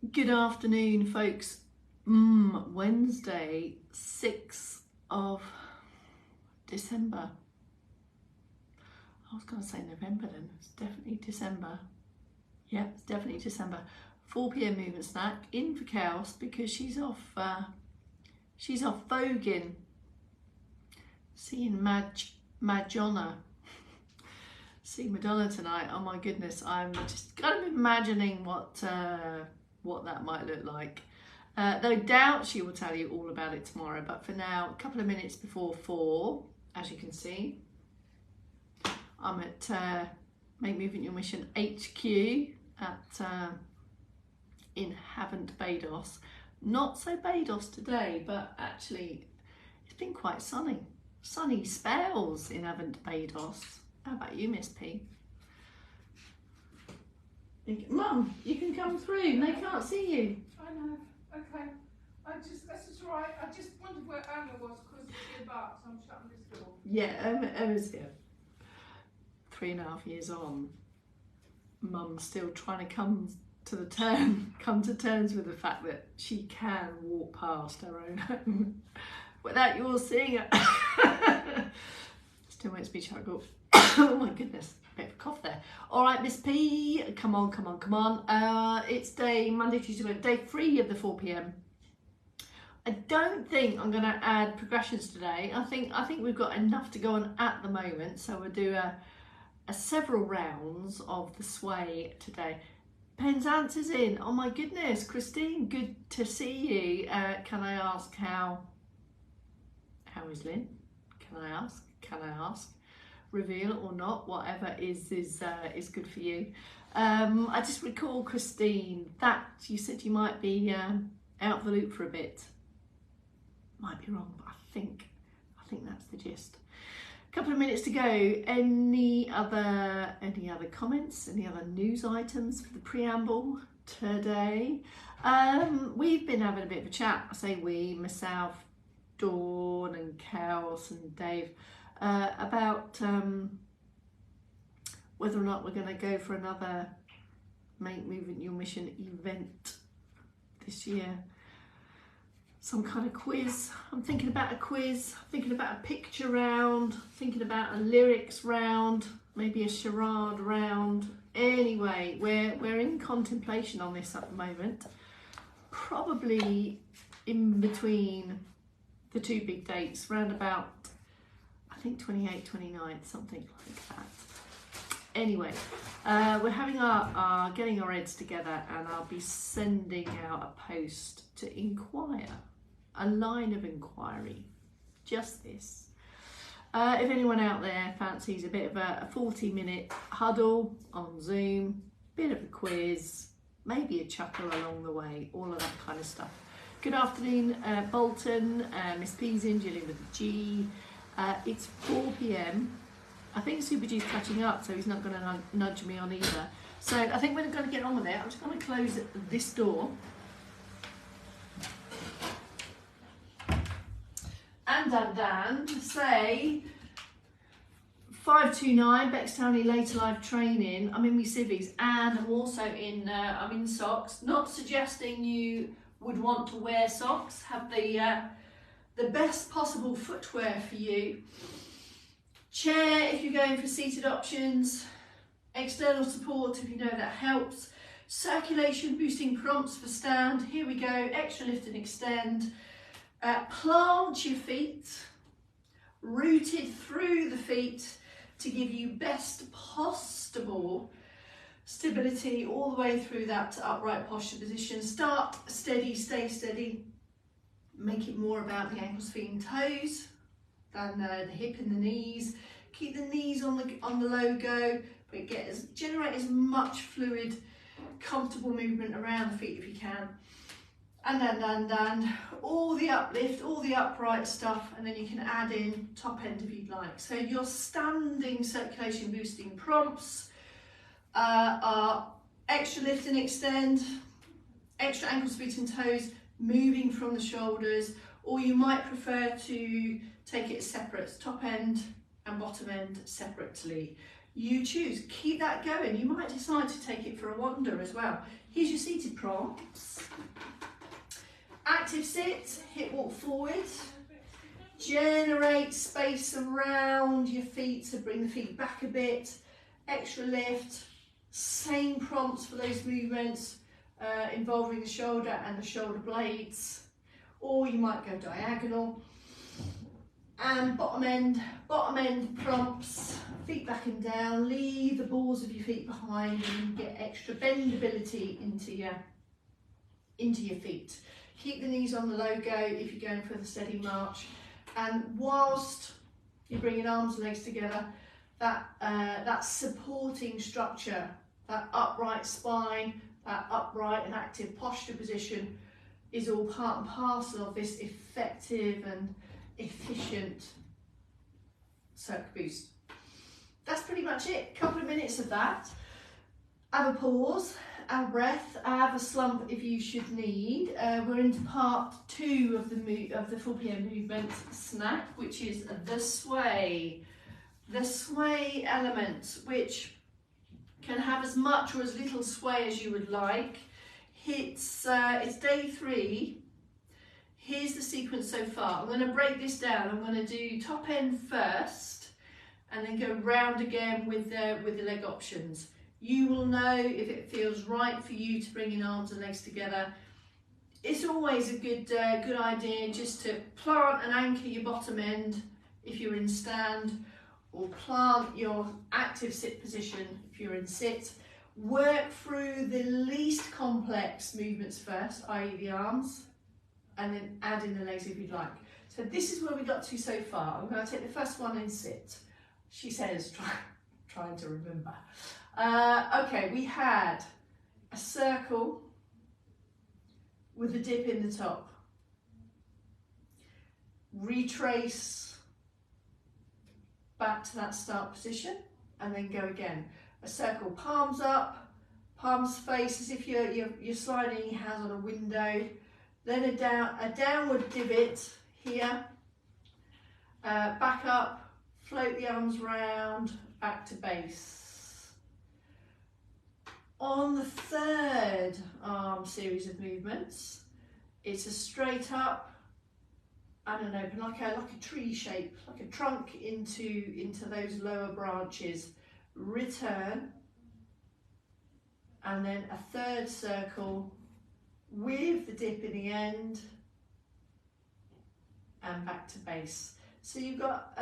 Good afternoon, folks. Wednesday, 6th of December. I was going to say November then. It's definitely December. Yeah, it's definitely December. 4 p.m. movement snack in for Chaos because she's off voguing, seeing Madonna. See Madonna tonight. Oh my goodness, I'm just kind of imagining what that might look like. No doubt she will tell you all about it tomorrow, but for now, a couple of minutes before 4, as you can see, I'm at Make Movement Your Mission HQ in Havant, Bados. Not so Bados today, but actually it's been quite sunny. Sunny spells in Havant, Bados. How about you, Miss P? Mum, you can come through. They can't see you. I know. Okay. That's just right. I just wondered where Emma was because she's about, so I'm shutting this door. Yeah, Emma's here. 3.5 years on, Mum's still trying to come to terms with the fact that she can walk past her own home without you all seeing it. Still makes me chuckle. Oh my goodness, bit of a cough there. All right, Miss P, come on. It's Monday, Tuesday, Wednesday, day 3 of the 4 p.m. I don't think I'm going to add progressions today. I think we've got enough to go on at the moment, so we'll do a several rounds of the sway today. Penzance in. Oh my goodness, Christine, good to see you. Can I ask how is Lynn? Can I ask? Reveal or not, whatever is good for you. I just recall, Christine, that you said you might be out of the loop for a bit. Might be wrong, but I think that's the gist. A couple of minutes to go. Any other comments? Any other news items for the preamble today? We've been having a bit of a chat. I say we, myself, Dawn and Chaos and Dave, about whether or not we're going to go for another Make Movement Your Mission event this year. Some kind of quiz. I'm thinking about a quiz, thinking about a picture round, thinking about a lyrics round, maybe a charade round. Anyway, we're in contemplation on this at the moment. Probably in between the 2 big dates, round about, I think 28th, 29th, something like that. Anyway, we're having our getting our heads together, and I'll be sending out a post to inquire, a line of inquiry, just this. If anyone out there fancies a bit of a 40-minute huddle on Zoom, bit of a quiz, maybe a chuckle along the way, all of that kind of stuff. Good afternoon, Bolton, Miss P's in, Gillian with a G. It's 4 p.m. I think Super G's catching up, so he's not going to nudge me on either. So I think we're going to get on with it. I'm just going to close this door. And to say 529 Bextowney Later Life Training. I'm in my civvies, and I'm also I'm in socks. Not suggesting you would want to wear socks. Have the best possible footwear for you. Chair if you're going for seated options. External support if you know that helps. Circulation boosting prompts for stand. Here we go. Extra lift and extend. Plant your feet, rooted through the feet to give you best possible stability all the way through that upright posture position. Start steady, stay steady. Make it more about the ankles, feet and toes than the hip and the knees. Keep the knees on the logo, but generate as much fluid, comfortable movement around the feet if you can. And all the uplift, all the upright stuff, and then you can add in top end if you'd like. So your standing circulation boosting prompts are extra lift and extend, extra ankles, feet and toes, moving from the shoulders, or you might prefer to take it separate, top end and bottom end separately. You choose. Keep that going. You might decide to take it for a wander as well. Here's your seated prompts. Active sit, hip walk forward. Generate space around your feet, so bring the feet back a bit. Extra lift. Same prompts for those movements involving the shoulder and the shoulder blades. Or you might go diagonal. And bottom end prompts, feet back and down, leave the balls of your feet behind and get extra bendability into your feet. Keep the knees on the logo if you're going for the steady march. And whilst you're bringing arms and legs together, that supporting structure, that upright spine, that upright and active posture position is all part and parcel of this effective and efficient circuit boost. That's pretty much it. A couple of minutes of that. Have a pause, have a breath, have a slump if you should need. We're into part 2 of the 4 PM movement snack, which is the sway. The sway element, which can have as much or as little sway as you would like. It's day 3. Here's the sequence so far. I'm going to break this down. I'm going to do top end first and then go round again with the leg options. You will know if it feels right for you to bring in arms and legs together. It's always a good idea just to plant and anchor your bottom end if you're in stand, or plant your active sit position if you're in sit. Work through the least complex movements first, i.e. the arms, and then add in the legs if you'd like. So this is where we got to so far. I'm going to take the first one in sit. She says, trying to remember. Okay, we had a circle with a dip in the top. Retrace back to that start position and then go again. A circle, palms up, palms face as if you're sliding your hands on a window. Then a downward divot here, back up, float the arms round, back to base. On the third arm series of movements, it's a straight up and an open, like a tree shape, like a trunk into those lower branches. Return, and then a third circle with the dip in the end and back to base. So you've got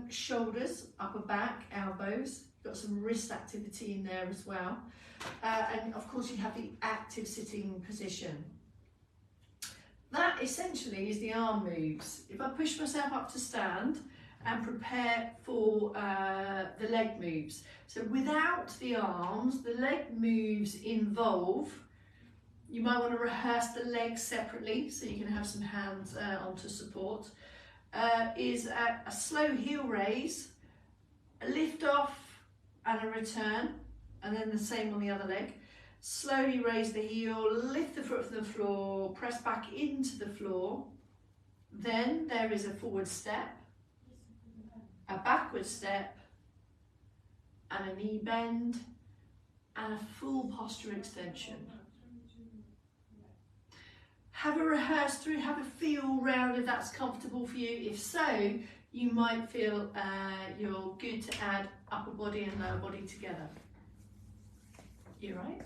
shoulders, upper back, elbows, you've got some wrist activity in there as well. And of course you have the active sitting position. That essentially is the arm moves. If I push myself up to stand and prepare for the leg moves. So without the arms, the leg moves involve, you might want to rehearse the legs separately so you can have some hands on to support, is a slow heel raise, a lift off and a return, and then the same on the other leg. Slowly raise the heel, lift the foot from the floor, press back into the floor. Then there is a forward step, a backward step, and a knee bend, and a full posture extension. Have a rehearse through, have a feel round if that's comfortable for you. If so, you might feel you're good to add upper body and lower body together. You right?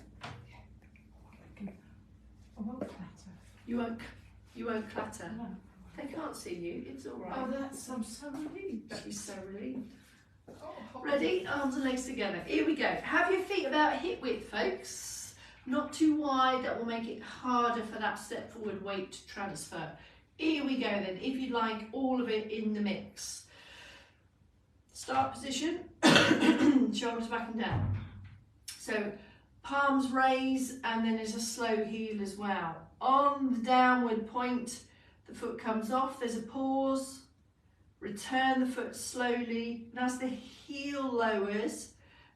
I won't clatter. You won't clatter. No. They can't see you, it's all right. Oh, I'm so relieved. She's so relieved. Oh, Ready? Arms and legs together. Here we go. Have your feet about hip width, folks. Not too wide, that will make it harder for that step forward weight to transfer. Here we go then, if you'd like all of it in the mix. Start position, shoulders back and down. So palms raise, and then there's a slow heel as well. On the downward point, the foot comes off, there's a pause, return the foot slowly, and as the heel lowers,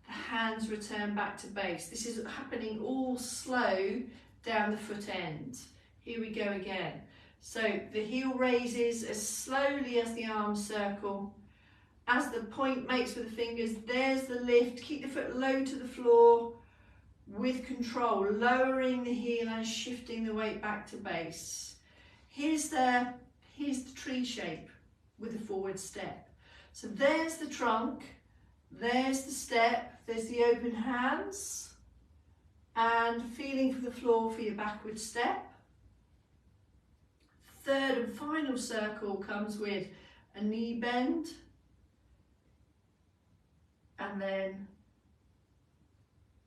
the hands return back to base. This is happening all slow down the foot end. Here we go again. So the heel raises as slowly as the arms circle, as the point makes with the fingers, there's the lift. Keep the foot low to the floor with control, lowering the heel and shifting the weight back to base. Here's the tree shape with the forward step. So there's the trunk, there's the step, there's the open hands, and feeling for the floor for your backward step. Third and final circle comes with a knee bend, and then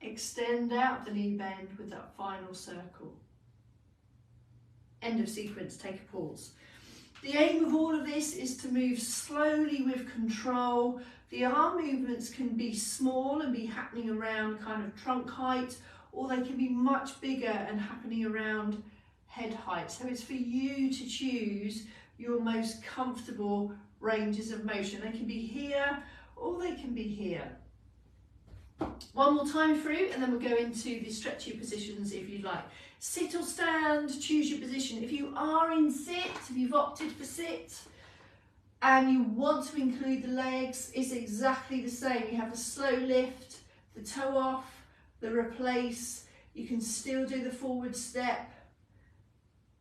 extend out the knee bend with that final circle. End of sequence, take a pause. The aim of all of this is to move slowly with control. The arm movements can be small and be happening around kind of trunk height, or they can be much bigger and happening around head height. So it's for you to choose your most comfortable ranges of motion. They can be here or they can be here. One more time through and then we'll go into the stretchier positions if you'd like. Sit or stand, choose your position. If you are in sit, if you've opted for sit and you want to include the legs, it's exactly the same. You have a slow lift, the toe off, the replace. You can still do the forward step.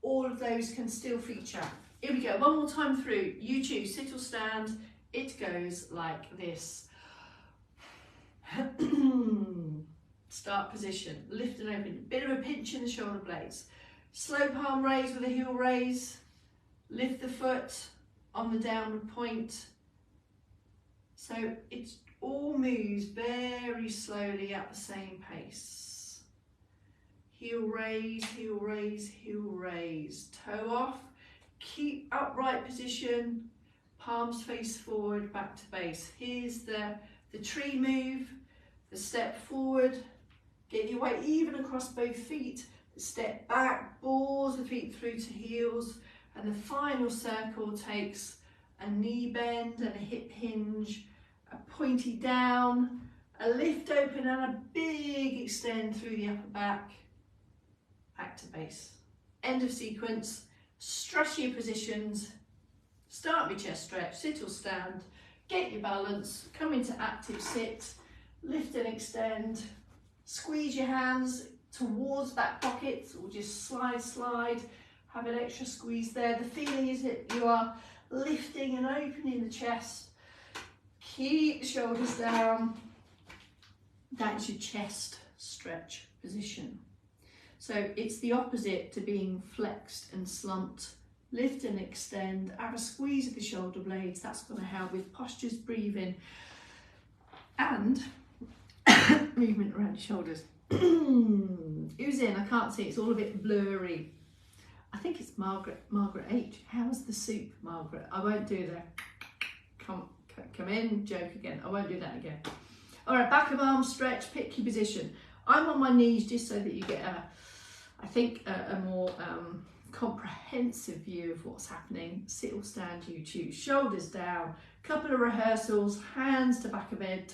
All of those can still feature. Here we go, one more time through. You choose sit or stand. It goes like this. Start position, lift and open, bit of a pinch in the shoulder blades. Slow palm raise with a heel raise. Lift the foot on the downward point. So it all moves very slowly at the same pace. Heel raise, heel raise, heel raise. Toe off, keep upright position, palms face forward, back to base. Here's the tree move, the step forward, get your weight even across both feet, the step back, balls the feet through to heels, and the final circle takes a knee bend and a hip hinge, a pointy down, a lift open and a big extend through the upper back to base. End of sequence, stretch your positions, start with chest stretch, sit or stand, get your balance, come into active sit, lift and extend, squeeze your hands towards back pockets or just slide, have an extra squeeze there. The feeling is that you are lifting and opening the chest. Keep the shoulders down. That's your chest stretch position. So it's the opposite to being flexed and slumped. Lift and extend, have a squeeze of the shoulder blades. That's going to help with postures, breathing, and movement around your shoulders. Who's in? I can't see, it's all a bit blurry. I think it's Margaret H. How's the soup, Margaret? I won't do that. Come in, joke again. I won't do that again. All right, back of arm stretch, pick your position. I'm on my knees just so that you get a more comprehensive view of what's happening. Sit or stand, you choose. Shoulders down, couple of rehearsals, hands to back of head.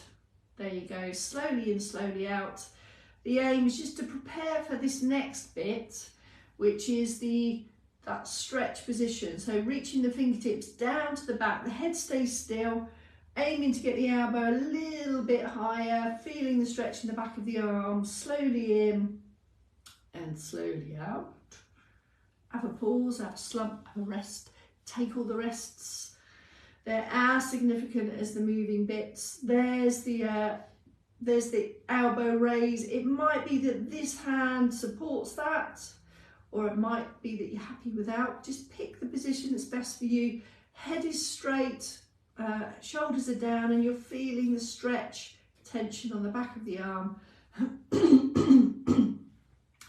There you go, slowly in, slowly out. The aim is just to prepare for this next bit, which is that stretch position. So reaching the fingertips down to the back, the head stays still, aiming to get the elbow a little bit higher, feeling the stretch in the back of the arm, slowly in and slowly out. Have a pause, have a slump, have a rest, take all the rests. They're as significant as the moving bits. There's the elbow raise. It might be that this hand supports that, or it might be that you're happy without. Just pick the position that's best for you. Head is straight, shoulders are down, and you're feeling the stretch, tension on the back of the arm.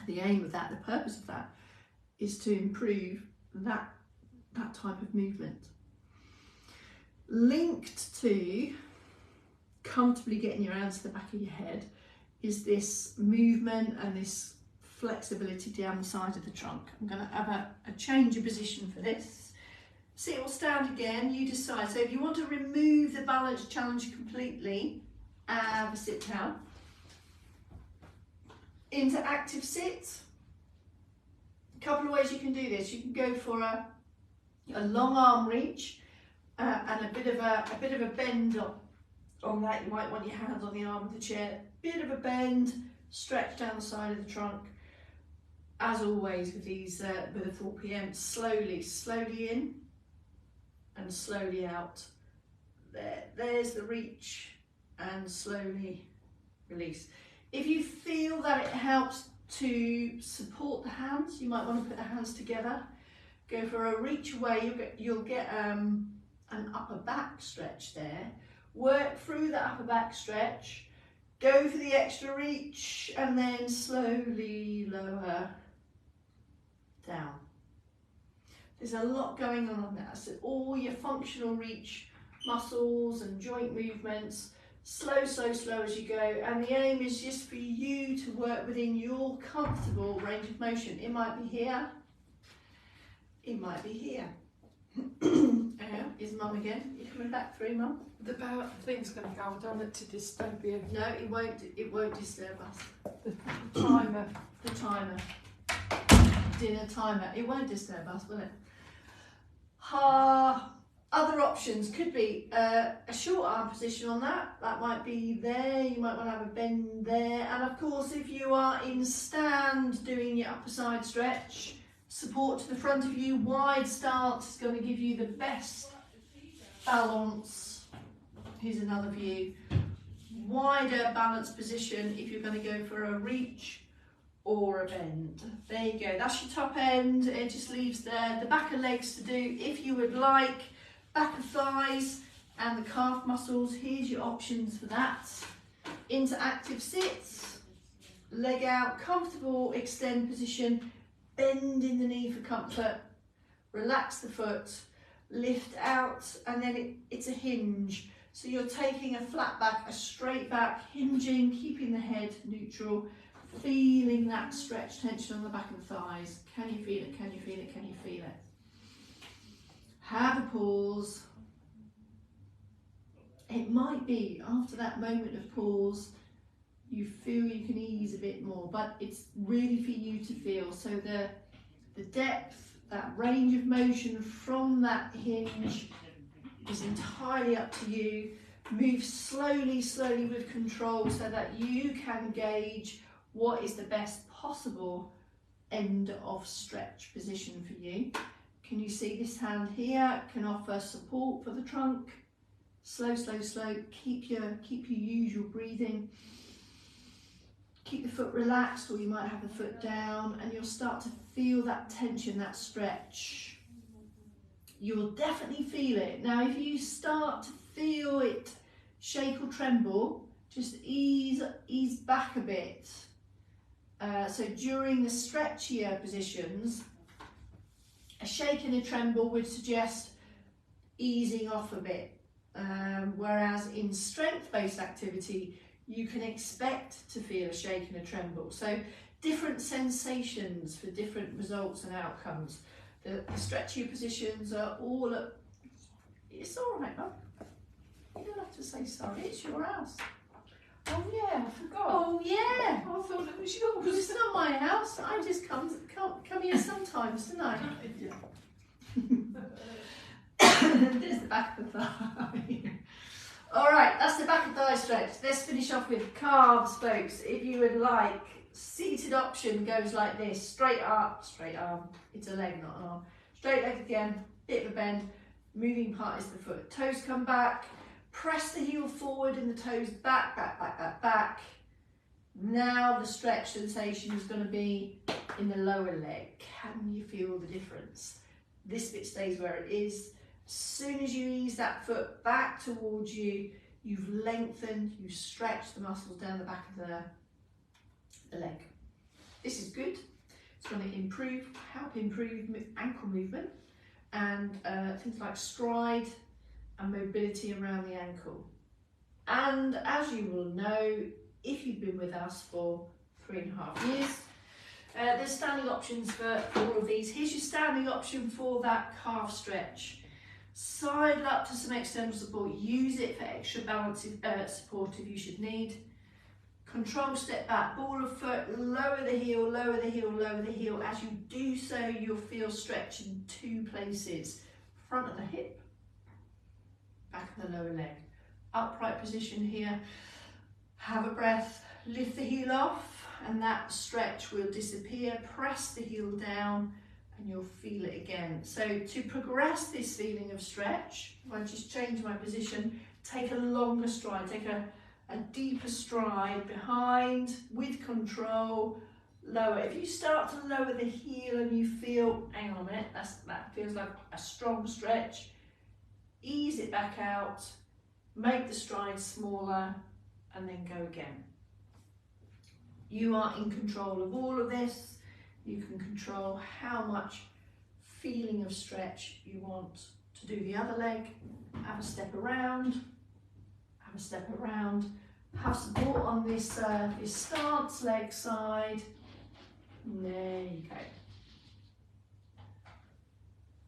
The aim of that, the purpose of that, is to improve that type of movement. Linked to comfortably getting your hands to the back of your head is this movement and this flexibility down the side of the trunk. I'm going to have a change of position for this. Sit or stand again, you decide. So if you want to remove the balance challenge completely, have a sit down. Into active sit. A couple of ways you can do this. You can go for a long arm reach, and a bit of a bend on that. You might want your hands on the arm of the chair. Bit of a bend, stretch down the side of the trunk. As always with these, with a 4 PM, slowly in and slowly out. There's the reach, and slowly release. If you feel that it helps to support the hands, you might want to put the hands together. Go for a reach away. You'll get an upper back stretch there. Work through the upper back stretch. Go for the extra reach, and then slowly lower down. There's a lot going on that. So all your functional reach muscles and joint movements, slow as you go, and the aim is just for you to work within your comfortable range of motion. It might be here, it might be here. Is Mum again? You coming back through, Mum? The thing's going to go. I don't want it to disturb you. No, it won't disturb us. The timer. The timer. Dinner timer. It won't disturb us, will it? Other options could be a short arm position on that. That might be there. You might want to have a bend there. And of course, if you are in stand doing your upper side stretch, support to the front of you, wide stance is going to give you the best balance. Here's another view. Wider balance position if you're going to go for a reach or a bend. There you go. That's your top end. It just leaves the back of legs to do if you would like. Back of thighs and the calf muscles. Here's your options for that. Into active sits. Leg out, comfortable extend position. Bend in the knee for comfort. Relax the foot. Lift out, and then it's a hinge. So you're taking a flat back, a straight back, hinging, keeping the head neutral, feeling that stretch tension on the back of the thighs. Can you feel it? Can you feel it? Can you feel it? Have a pause. It might be after that moment of pause, you feel you can ease a bit more, but it's really for you to feel. So the depth, that range of motion from that hinge is entirely up to you. Move slowly with control so that you can gauge what is the best possible end of stretch position for you. Can you see this hand here can offer support for the trunk? Slow. Keep your usual breathing. Keep the foot relaxed, or you might have the foot down, and you'll start to feel that tension, that stretch. You'll definitely feel it. Now, if you start to feel it shake or tremble, just ease back a bit. So during the stretchier positions, a shake and a tremble would suggest easing off a bit, whereas in strength-based activity you can expect to feel a shake and a tremble. So different sensations for different results and outcomes. The stretchier positions are all at, it's all right, Mum. You don't have to say sorry, it's your house. Oh yeah, I forgot. Oh yeah. I thought it was yours. It's not my house. I just come here sometimes, don't I? There's the back of the thigh. All right, that's the back of thigh stretch. Let's finish off with calves, folks. If you would like, seated option goes like this: straight up, straight arm. It's a leg, not an arm. Straight leg again, bit of a bend. Moving part is the foot. Toes come back. Press the heel forward and the toes back. Now the stretch sensation is going to be in the lower leg. Can you feel the difference? This bit stays where it is. As soon as you ease that foot back towards you, you've lengthened, you've stretched the muscles down the back of the leg. This is good. It's going to help improve ankle movement and things like stride and mobility around the ankle. And as you will know, if you've been with us for 3.5 years, there's standing options for all of these. Here's your standing option for that calf stretch. Sidle up to some external support. Use it for extra balance support if you should need. Control step back, ball of foot, lower the heel, lower the heel, lower the heel. As you do so, you'll feel stretch in two places. Front of the hip back of the lower leg. Upright position here. Have a breath, lift the heel off, and that stretch will disappear. Press the heel down and you'll feel it again. So to progress this feeling of stretch, if I just change my position, take a longer stride, take a deeper stride behind with control, lower. If you start to lower the heel and you feel, hang on a minute, that feels like a strong stretch, ease it back out, make the stride smaller, and then go again. You are in control of all of this. You can control how much feeling of stretch you want to do the other leg. Have a step around, have a step around, have support on this, this stance leg side. There you go.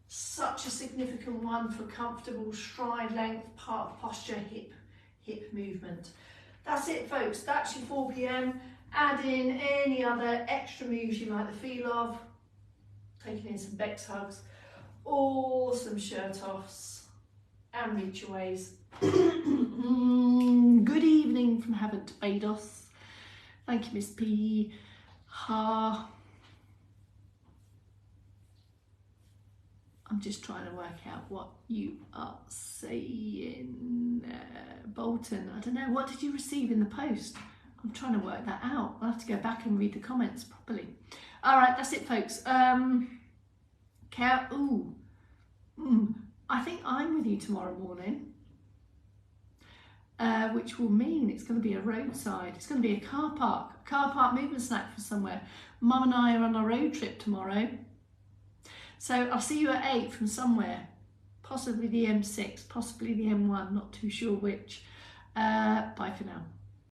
Such a significant one for comfortable stride length, part of posture, hip movement. That's it, folks. That's your 4 p.m. Add in any other extra moves you like the feel of. Taking in some Bex hugs or some shirt offs and reach aways. Good evening from Heaven to Barbados. Thank you, Miss P. Ha. I'm just trying to work out what you are saying. Bolton, I don't know, what did you receive in the post? I'm trying to work that out. I'll have to go back and read the comments properly. All right, that's it, folks. I think I'm with you tomorrow morning, which will mean it's going to be a roadside. It's going to be a car park movement snack from somewhere. Mum and I are on a road trip tomorrow. So I'll see you at 8 from somewhere, possibly the M6, possibly the M1, not too sure which. Bye for now.